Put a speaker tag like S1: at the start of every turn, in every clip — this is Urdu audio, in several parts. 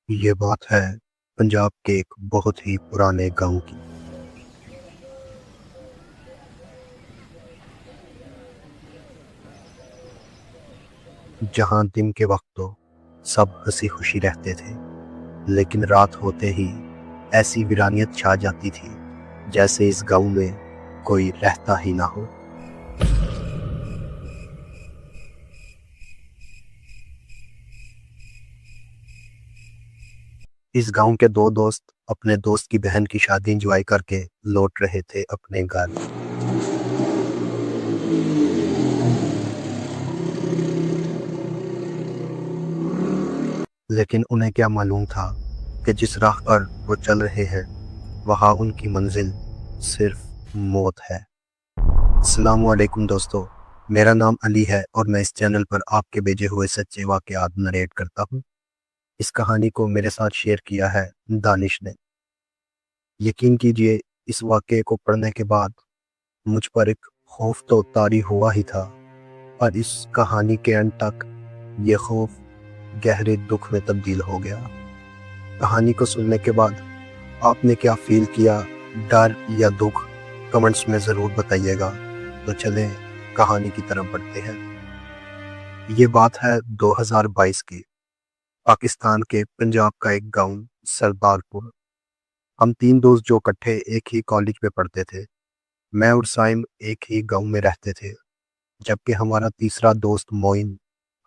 S1: یہ بات ہے پنجاب کے ایک بہت ہی پرانے گاؤں کی، جہاں دن کے وقت تو سب ہنسی خوشی رہتے تھے، لیکن رات ہوتے ہی ایسی ویرانیت چھا جاتی تھی جیسے اس گاؤں میں کوئی رہتا ہی نہ ہو۔ اس گاؤں کے دو دوست اپنے دوست کی بہن کی شادی انجوائے کر کے لوٹ رہے تھے اپنے گھر، لیکن انہیں کیا معلوم تھا کہ جس راہ پر وہ چل رہے ہیں وہاں ان کی منزل صرف موت ہے۔ السلام علیکم دوستو، میرا نام علی ہے اور میں اس چینل پر آپ کے بھیجے ہوئے سچے واقعات نریٹ کرتا ہوں۔ اس کہانی کو میرے ساتھ شیئر کیا ہے دانش نے۔ یقین کیجئے اس واقعے کو پڑھنے کے بعد مجھ پر ایک خوف تو طاری ہوا ہی تھا، اور اس کہانی کے اینڈ تک یہ خوف گہرے دکھ میں تبدیل ہو گیا۔ کہانی کو سننے کے بعد آپ نے کیا فیل کیا، ڈر یا دکھ، کمنٹس میں ضرور بتائیے گا۔ تو چلیں کہانی کی طرف بڑھتے ہیں۔ یہ بات ہے 2022 کی، پاکستان کے پنجاب کا ایک گاؤں سردار پور۔ ہم تین دوست جو اکٹھے ایک ہی کالج میں پڑھتے تھے، میں اور سائم ایک ہی گاؤں میں رہتے تھے، جبکہ ہمارا تیسرا دوست موئن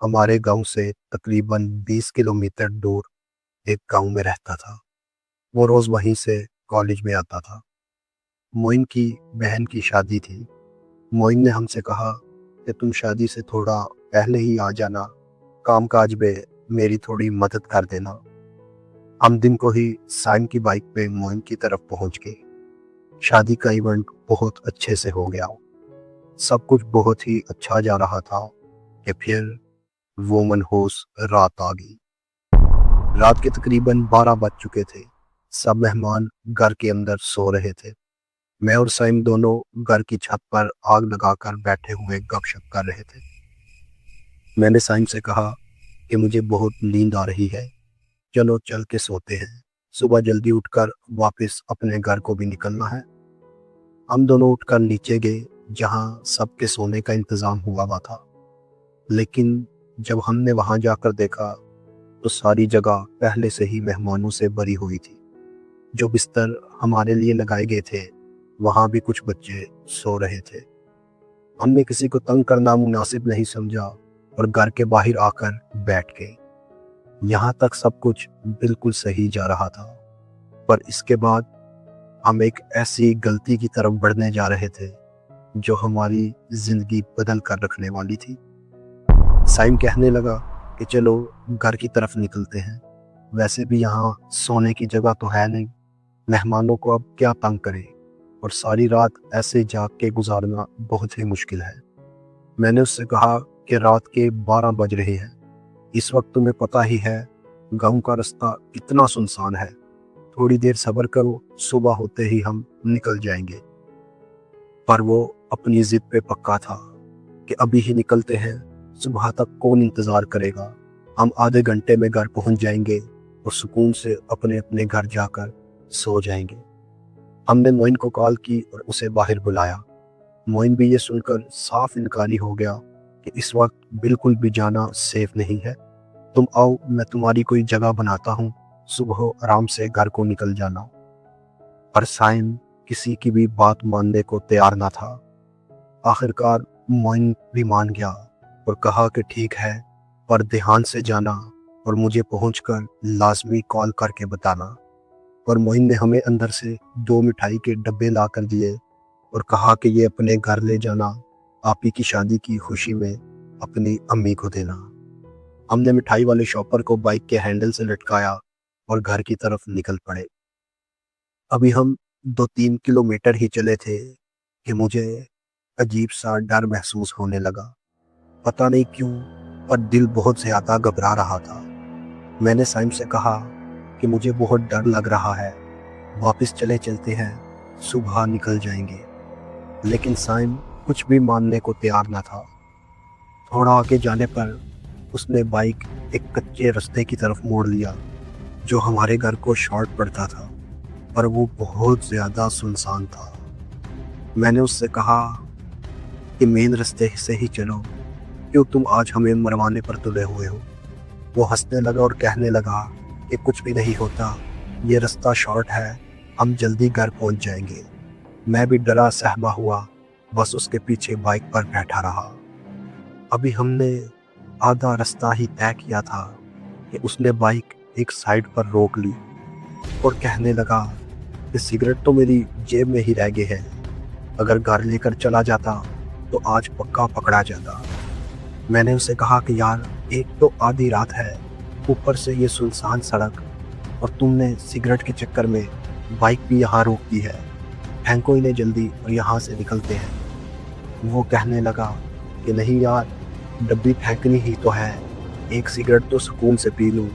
S1: ہمارے گاؤں سے تقریباً 20 کلومیٹر دور ایک گاؤں میں رہتا تھا۔ وہ روز وہیں سے کالج میں آتا تھا۔ موئن کی بہن کی شادی تھی۔ موئن نے ہم سے کہا کہ تم شادی سے تھوڑا پہلے ہی آ جانا، کام کاج میں میری تھوڑی مدد کر دینا۔ ہم دن کو ہی سائم کی بائک پہ موئن کی طرف پہنچ گئے۔ شادی کا ایونٹ بہت اچھے سے ہو گیا، سب کچھ بہت ہی اچھا جا رہا تھا کہ پھر وہ منحوس رات آ گئی۔ رات کے تقریباً 12 بج چکے تھے، سب مہمان گھر کے اندر سو رہے تھے۔ میں اور سائم دونوں گھر کی چھت پر آگ لگا کر بیٹھے ہوئے گپ شپ کر رہے تھے۔ میں نے سائم سے کہا کہ مجھے بہت نیند آ رہی ہے، چلو چل کے سوتے ہیں، صبح جلدی اٹھ کر واپس اپنے گھر کو بھی نکلنا ہے۔ ہم دونوں اٹھ کر نیچے گئے جہاں سب کے سونے کا انتظام ہوا تھا، لیکن جب ہم نے وہاں جا کر دیکھا تو ساری جگہ پہلے سے ہی مہمانوں سے بھری ہوئی تھی۔ جو بستر ہمارے لیے لگائے گئے تھے وہاں بھی کچھ بچے سو رہے تھے۔ ہم نے کسی کو تنگ کرنا مناسب نہیں سمجھا اور گھر کے باہر آ کر بیٹھ گئے۔ یہاں تک سب کچھ بالکل صحیح جا رہا تھا، پر اس کے بعد ہم ایک ایسی غلطی کی طرف بڑھنے جا رہے تھے جو ہماری زندگی بدل کر رکھنے والی تھی۔ سائم کہنے لگا کہ چلو گھر کی طرف نکلتے ہیں، ویسے بھی یہاں سونے کی جگہ تو ہے نہیں، مہمانوں کو اب کیا تنگ کرے، اور ساری رات ایسے جاگ کے گزارنا بہت ہی مشکل ہے۔ میں نے اس سے کہا کہ رات کے 12 بج رہے ہیں، اس وقت تمہیں پتہ ہی ہے گاؤں کا رستہ کتنا سنسان ہے، تھوڑی دیر صبر کرو، صبح ہوتے ہی ہم نکل جائیں گے۔ پر وہ اپنی ضد پہ پکا تھا کہ ابھی ہی نکلتے ہیں، صبح تک کون انتظار کرے گا، ہم آدھے گھنٹے میں گھر پہنچ جائیں گے اور سکون سے اپنے اپنے گھر جا کر سو جائیں گے۔ ہم نے موئن کو کال کی اور اسے باہر بلایا۔ موئن بھی یہ سن کر صاف انکاری ہو گیا کہ اس وقت بالکل بھی جانا سیف نہیں ہے، تم آؤ میں تمہاری کوئی جگہ بناتا ہوں، صبح آرام سے گھر کو نکل جانا۔ پر سائم کسی کی بھی بات ماننے کو تیار نہ تھا۔ آخرکار موئن بھی مان گیا اور کہا کہ ٹھیک ہے، پر دھیان سے جانا اور مجھے پہنچ کر لازمی کال کر کے بتانا۔ اور موئن نے ہمیں اندر سے 2 مٹھائی کے ڈبے لا کر دیے اور کہا کہ یہ اپنے گھر لے جانا، آپی کی شادی کی خوشی میں اپنی امی کو دینا۔ ہم نے مٹھائی والے شاپر کو بائک کے ہینڈل سے لٹکایا اور گھر کی طرف نکل پڑے۔ ابھی ہم 2-3 کلومیٹر ہی چلے تھے کہ مجھے عجیب سا ڈر محسوس ہونے لگا، پتہ نہیں کیوں، پر دل بہت زیادہ گھبرا رہا تھا۔ میں نے سائم سے کہا کہ مجھے بہت ڈر لگ رہا ہے، واپس چلے چلتے ہیں، صبح نکل جائیں گے۔ لیکن سائم کچھ بھی ماننے کو تیار نہ تھا۔ تھوڑا آگے جانے پر اس نے بائک ایک کچے رستے کی طرف موڑ لیا جو ہمارے گھر کو شارٹ پڑتا تھا، پر وہ بہت زیادہ سنسان تھا۔ میں نے اس سے کہا کہ مین رستے سے ہی چلو، کیوں تم آج ہمیں مروانے پر تلے ہوئے ہو؟ وہ ہنسنے لگا اور کہنے لگا کہ کچھ بھی نہیں ہوتا، یہ رستہ شارٹ ہے، ہم جلدی گھر پہنچ جائیں گے۔ میں بھی ڈرا سہما ہوا بس اس کے پیچھے بائک پر بیٹھا رہا۔ ابھی ہم نے آدھا رستہ ہی طے کیا تھا کہ اس نے بائک ایک سائیڈ پر روک لی اور کہنے لگا کہ سگریٹ تو میری جیب میں ہی رہ گئے ہیں، اگر گھر لے کر چلا جاتا تو آج پکا پکڑا جاتا۔ میں نے اسے کہا کہ یار، ایک تو آدھی رات ہے، اوپر سے یہ سنسان سڑک، اور تم نے سگریٹ کے چکر میں بائک بھی یہاں روک دی ہے، پھینکو انہیں جلدی اور یہاں سے نکلتے ہیں۔ وہ کہنے لگا کہ نہیں یار، ڈبی پھینکنی ہی تو ہے، ایک سگریٹ تو سکون سے پی لوں،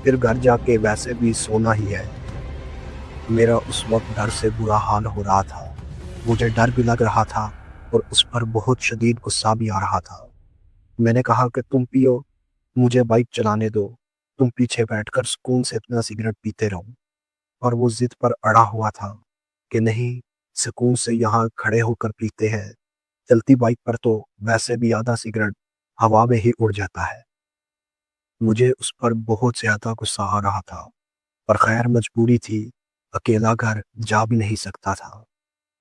S1: پھر گھر جا کے ویسے بھی سونا ہی ہے۔ میرا اس وقت ڈر سے برا حال ہو رہا تھا، مجھے ڈر بھی لگ رہا تھا اور اس پر بہت شدید غصہ بھی آ رہا تھا۔ میں نے کہا کہ تم پیو، مجھے بائک چلانے دو، تم پیچھے بیٹھ کر سکون سے اپنا سگریٹ پیتے رہو۔ اور وہ ضد پر اڑا ہوا تھا کہ نہیں، سکون سے یہاں کھڑے ہو کر پیتے ہیں، چلتی بائک پر تو ویسے بھی آدھا سگریٹ ہوا میں ہی اڑ جاتا ہے۔ مجھے اس پر بہت زیادہ غصہ آ رہا تھا، پر خیر مجبوری تھی، اکیلا گھر جا بھی نہیں سکتا تھا۔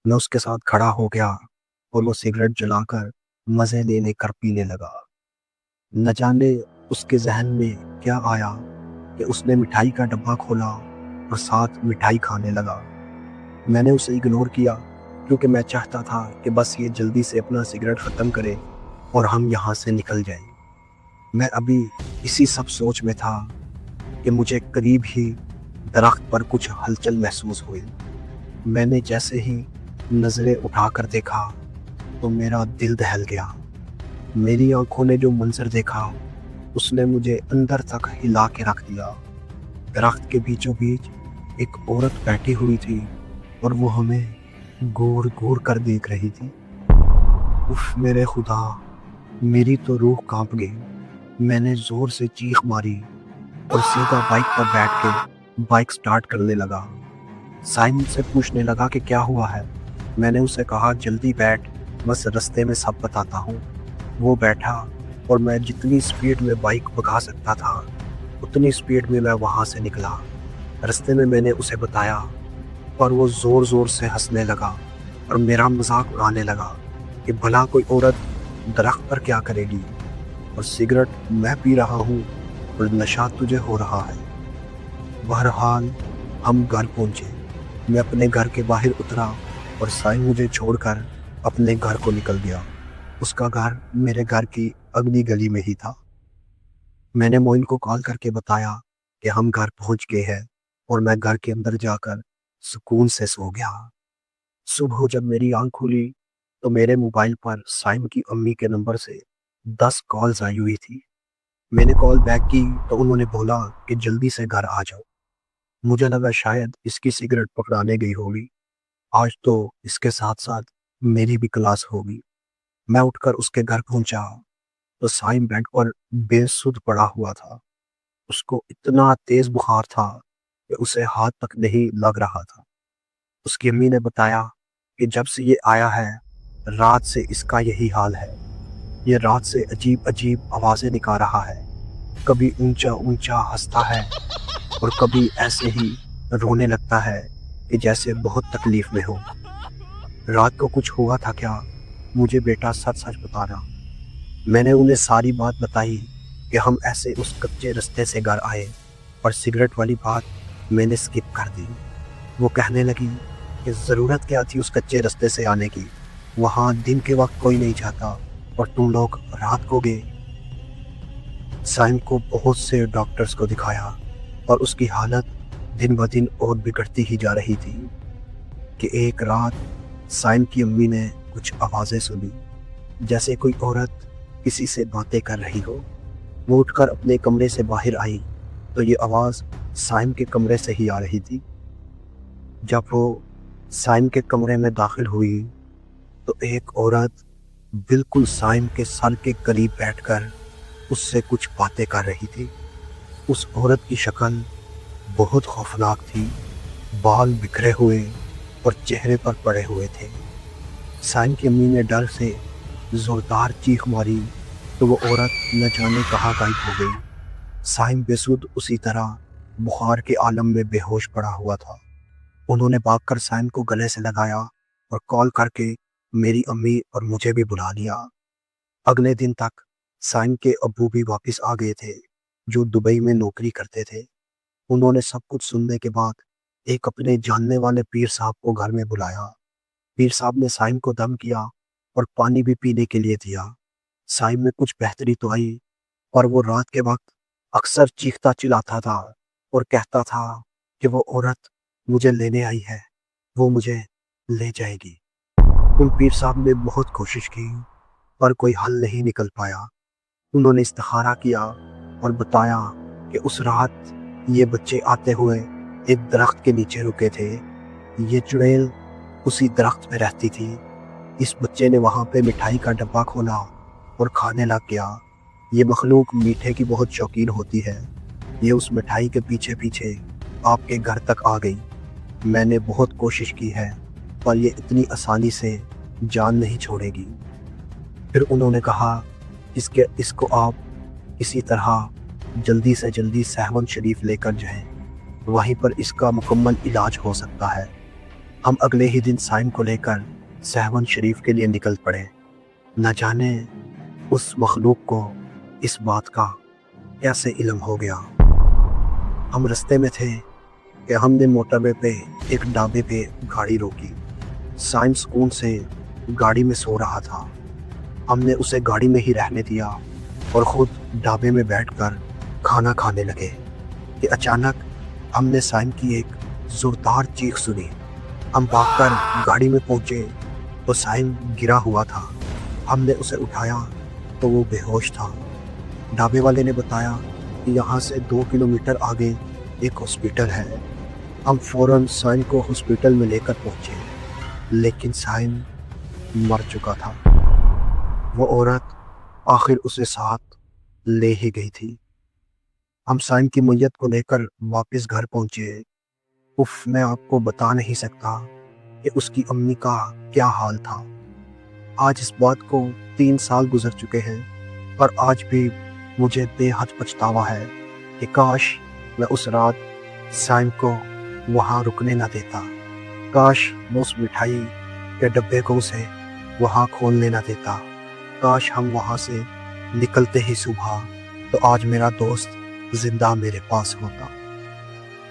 S1: میں اس کے ساتھ کھڑا ہو گیا اور وہ سگریٹ جلا کر مزے لینے کر پینے لگا۔ نہ جانے اس کے ذہن میں کیا آیا کہ اس نے مٹھائی کا ڈبہ کھولا اور ساتھ مٹھائی کھانے لگا۔ میں نے اسے اگنور کیا کیونکہ میں چاہتا تھا کہ بس یہ جلدی سے اپنا سگریٹ ختم کرے اور ہم یہاں سے نکل جائیں۔ میں ابھی اسی سب سوچ میں تھا کہ مجھے قریب ہی درخت پر کچھ ہلچل محسوس ہوئی۔ میں نے جیسے ہی نظریں اٹھا کر دیکھا تو میرا دل دہل گیا۔ میری آنکھوں نے جو منظر دیکھا اس نے مجھے اندر تک ہلا کے رکھ دیا۔ درخت کے بیچوں بیچ ایک عورت بیٹھی ہوئی تھی اور وہ ہمیں گور گور کر دیکھ رہی تھی۔ اف میرے خدا، میری تو روح کانپ گئی۔ میں نے زور سے چیخ ماری اور سیدھا بائک پر بیٹھ کے بائک سٹارٹ کرنے لگا۔ سائن سے پوچھنے لگا کہ کیا ہوا ہے۔ میں نے اسے کہا جلدی بیٹھ، بس رستے میں سب بتاتا ہوں۔ وہ بیٹھا اور میں جتنی سپیڈ میں بائک بھگا سکتا تھا اتنی سپیڈ میں وہاں سے نکلا۔ رستے میں میں نے اسے بتایا اور وہ زور زور سے ہنسنے لگا اور میرا مذاق اڑانے لگا کہ بھلا کوئی عورت درخت پر کیا کرے گی، اور سگریٹ میں پی رہا ہوں اور نشہ تجھے ہو رہا ہے۔ بہرحال ہم گھر پہنچے۔ میں اپنے گھر کے باہر اترا اور سائن مجھے چھوڑ کر اپنے گھر کو نکل گیا۔ اس کا گھر میرے گھر کی اگلی گلی میں ہی تھا۔ میں نے موئن کو کال کر کے بتایا کہ ہم گھر پہنچ گئے ہیں اور میں گھر کے اندر جا کر سکون سے سو گیا۔ صبح جب میری آنکھ کھلی تو میرے موبائل پر سائم کی امی کے نمبر سے 10 کالز آئی ہوئی تھی۔ میں نے کال بیک کی تو انہوں نے بولا کہ جلدی سے گھر آ جاؤ۔ مجھے لگا شاید اس کی سگریٹ پکڑانے گئی ہوگی، آج تو اس کے ساتھ ساتھ میری بھی کلاس ہوگی۔ میں اٹھ کر اس کے گھر پہنچا تو سائم بیڈ پر بے سدھ پڑا ہوا تھا۔ اس کو اتنا تیز بخار تھا کہ اسے ہاتھ تک نہیں لگ رہا تھا۔ اس کی امی نے بتایا کہ جب سے یہ آیا ہے رات سے اس کا یہی حال ہے۔ یہ رات سے عجیب عجیب آوازیں نکال رہا ہے، کبھی اونچا اونچا ہنستا ہے اور کبھی ایسے ہی رونے لگتا ہے کہ جیسے بہت تکلیف میں ہو۔ رات کو کچھ ہوا تھا کیا؟ مجھے بیٹا سچ سچ بتانا۔ میں نے انہیں ساری بات بتائی کہ ہم ایسے اس کچے رستے سے گھر آئے اور سگریٹ والی بات میں نے سکپ کر دی۔ وہ کہنے لگی کہ ضرورت کیا تھی اس کچے رستے سے آنے کی، وہاں دن کے وقت کوئی نہیں جاتا اور تم لوگ رات کو گئے۔ سائم کو بہت سے ڈاکٹرز کو دکھایا اور اس کی حالت دن بہ دن اور بگڑتی ہی جا رہی تھی کہ ایک رات سائم کی امی نے کچھ آوازیں سنی، جیسے کوئی عورت کسی سے باتیں کر رہی ہو۔ وہ اٹھ کر اپنے کمرے سے باہر آئی تو یہ آواز سائم کے کمرے سے ہی آ رہی تھی۔ جب وہ سائم کے کمرے میں داخل ہوئی تو ایک عورت بالکل سائم کے سر کے قریب بیٹھ کر اس سے کچھ باتیں کر رہی تھی۔ اس عورت کی شکل بہت خوفناک تھی، بال بکھرے ہوئے اور چہرے پر پڑے ہوئے تھے۔ سائم کی امی نے ڈر سے زوردار چیخ ماری تو وہ عورت نہ جانے کہاں غائب ہو گئی۔ سائم بے سود اسی طرح بخار کے عالم میں بے ہوش پڑا ہوا تھا۔ انہوں نے بھاگ کر سائم کو گلے سے لگایا اور کال کر کے میری امی اور مجھے بھی بلا لیا۔ اگلے دن تک سائم کے ابو بھی واپس آ گئے تھے جو دبئی میں نوکری کرتے تھے۔ انہوں نے سب کچھ سننے کے بعد ایک اپنے جاننے والے پیر صاحب کو گھر میں بلایا۔ پیر صاحب نے سائم کو دم کیا اور پانی بھی پینے کے لیے دیا۔ سائم میں کچھ بہتری تو آئی، اور وہ رات کے وقت اکثر چیختا چلاتا تھا اور کہتا تھا کہ وہ عورت مجھے لینے آئی ہے، وہ مجھے لے جائے گی۔ ان پیر صاحب نے بہت کوشش کی پر کوئی حل نہیں نکل پایا۔ انہوں نے استخارہ کیا اور بتایا کہ اس رات یہ بچے آتے ہوئے ایک درخت کے نیچے رکے تھے۔ یہ چڑیل اسی درخت میں رہتی تھی۔ اس بچے نے وہاں پہ مٹھائی کا ڈبہ کھولا اور کھانے لگ گیا۔ یہ مخلوق میٹھے کی بہت شوقین ہوتی ہے۔ یہ اس مٹھائی کے پیچھے پیچھے آپ کے گھر تک آ گئی۔ میں نے بہت کوشش کی ہے پر یہ اتنی آسانی سے جان نہیں چھوڑے گی۔ پھر انہوں نے کہا اس کو آپ اسی طرح جلدی سے جلدی سہون شریف لے کر جائیں، وہیں پر اس کا مکمل علاج ہو سکتا ہے۔ ہم اگلے ہی دن سائم کو لے کر سہون شریف کے لیے نکل پڑے۔ نہ جانے اس مخلوق کو اس بات کا کیسے علم ہو گیا۔ ہم رستے میں تھے کہ ہم نے موٹر وے پہ ایک ڈھابے پہ گاڑی روکی۔ سائم سکون سے گاڑی میں سو رہا تھا۔ ہم نے اسے گاڑی میں ہی رہنے دیا اور خود ڈھابے میں بیٹھ کر کھانا کھانے لگے کہ اچانک ہم نے سائم کی ایک زوردار چیخ سنی۔ ہم بھاگ کر گاڑی میں پہنچے تو سائم گرا ہوا تھا۔ ہم نے اسے اٹھایا تو وہ بے ہوش تھا۔ ڈھابے والے نے بتایا کہ یہاں سے 2 کلومیٹر آگے ایک ہاسپٹل ہے۔ ہم فوراً سائم کو ہاسپٹل میں لے کر پہنچے، لیکن سائم مر چکا تھا۔ وہ عورت آخر اسے ساتھ لے ہی گئی تھی۔ ہم سائم کی میت کو لے کر واپس گھر پہنچے۔ میں آپ کو بتا نہیں سکتا کہ اس کی امی کا کیا حال تھا۔ آج اس بات کو 3 سال گزر چکے ہیں، پر آج بھی مجھے بے حد پچھتاوا ہے کہ کاش میں اس رات سائم کو وہاں رکنے نہ دیتا۔ کاش میں اس مٹھائی کے ڈبے کو اسے وہاں کھولنے نہ دیتا۔ کاش ہم وہاں سے نکلتے ہی صبح تو آج میرا دوست زندہ میرے پاس ہوتا۔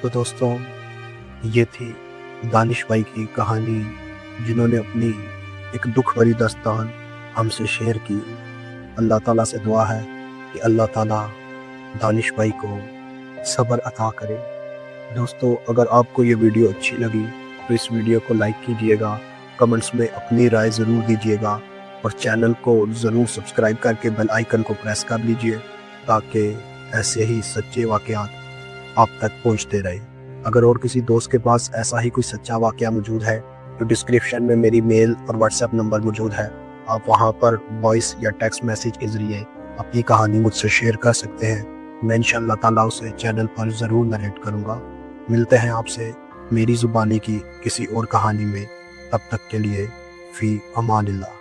S1: تو دوستوں، یہ تھی دانش بھائی کی کہانی، جنہوں نے اپنی ایک دکھ بھری داستان ہم سے شیئر کی۔ اللہ تعالیٰ سے دعا ہے کہ اللہ تعالیٰ دانش بھائی کو صبر عطا کرے۔ دوستو، اگر آپ کو یہ ویڈیو اچھی لگی تو اس ویڈیو کو لائک کیجئے گا، کمنٹس میں اپنی رائے ضرور دیجئے گا، اور چینل کو ضرور سبسکرائب کر کے بیل آئیکن کو پریس کر لیجئے تاکہ ایسے ہی سچے واقعات آپ تک پہنچتے رہے۔ اگر اور کسی دوست کے پاس ایسا ہی کوئی سچا واقعہ موجود ہے تو ڈسکرپشن میں میری میل اور واٹس ایپ نمبر موجود ہے، آپ وہاں پر وائس یا ٹیکسٹ میسیج کے ذریعے اپنی کہانی مجھ سے شیئر کر سکتے ہیں۔ میں انشاءاللہ تعالیٰ اسے چینل پر ضرور نریٹ کروں گا۔ ملتے ہیں آپ سے میری زبانی کی کسی اور کہانی میں، تب تک کے لیے فی امان اللہ۔